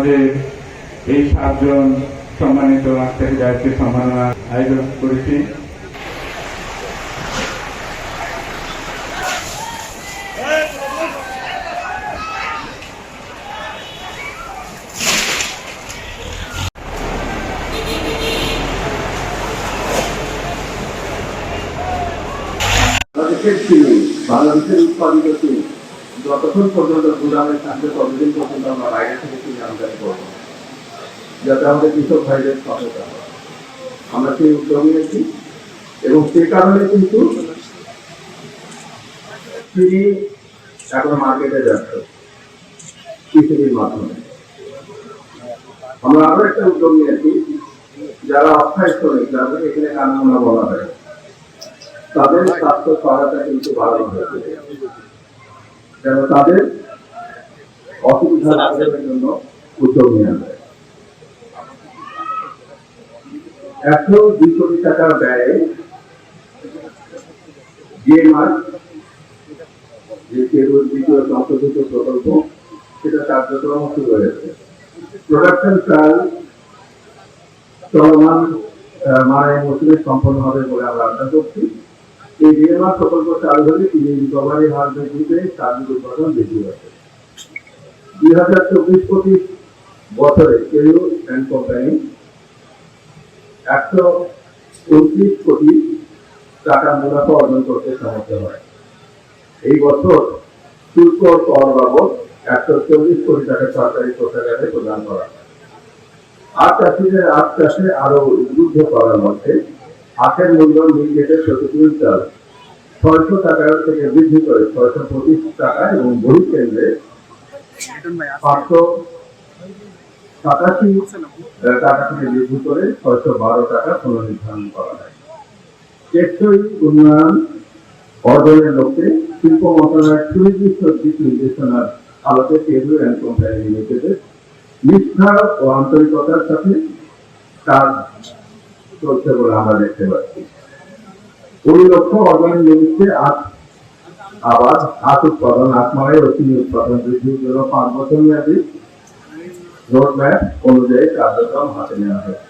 আমাদের এই 7 জন সম্মানিত আজকের গায়ককে সম্মাননা আয়োজন করেছি। বাংলাদেশের উৎপাদিত চিনি যতক্ষণ পর্যন্ত গুদামে থাকবে ততদিন পর্যন্ত আমরা বাইরে থেকে চিনি আমদানি করবো, যাতে আমাদের কৃষক ভাইদের সহায়তা হয়। আমরা সেই উদ্যোগ নিয়েছি এবং সে কারণে কিন্তু চিনি এখন মার্কেটে যাচ্ছে কৃষির মাধ্যমে। আমরা আরো একটা উদ্যোগ নিয়েছি, যারা অস্থায়ী শ্রমিক যাদের এখানে কারখানা বলা হয় তাদের স্বাস্থ্য সহায়তা কিন্তু বাড়ানো হয়েছে, যেন তাদের অসুবিধা লাঘবের জন্য উদ্যোগ নেওয়া যায়। 102 কোটি টাকা ব্যয়ে জিএমআর যে কেরুর দ্বিতীয় সংশোধিত প্রকল্প সেটা কার্যক্রম শুরু হয়েছে। প্রোডাকশন ট্রায়াল চলমান মারাই মৌসুমে সম্পন্ন হবে বলে আমরা আশা করছি। এই জিএমআর প্রকল্প চালু হলে চিনি রিকভারি হার বৃদ্ধিতে সার্বিক উৎপাদন বৃদ্ধি পাবে। 2024-25 বছরে কেরু অ্যান্ড কোম্পানি 129 কোটি টাকা মুনাফা অর্জন করতে সমর্থ হয়। এই বছর শুল্ক কর বাবদ 140 কোটি টাকা সরকারি কোষাগারে প্রদান করা হয়। আখ চাষিদের আখ চাষে আরো উদ্বুদ্ধ করার মধ্যে আখের মূল্য মিলগেটে প্রতিদিন চাল 600 টাকা থেকে বৃদ্ধি করে 625 টাকা এবং বহি কেন্দ্রে 587 টাকা থেকে বৃদ্ধি করে 612 টাকা পুনর্নির্ধারণ করা হয়। টেকসই উন্নয়ন অর্জনের লক্ষ্যে শিল্প মন্ত্রণালয়ের সুনির্দিষ্ট দিক নির্দেশনার আলোকে কেরু অ্যান্ড কোম্পানি লিমিটেডের নিষ্ঠা ও আন্তরিকতার সাথে কাজ চলছে বলে আমরা দেখতে পাচ্ছি। ওই লক্ষ্য অর্জনের নিমিত্তে আবাদ, আখ উৎপাদন, আখমালাই ও চিনি উৎপাদন বৃদ্ধির জন্য 5 বছর মেয়াদী রোডম্যাপ অনুযায়ী কার্যক্রম হাতে নেওয়া হয়েছে।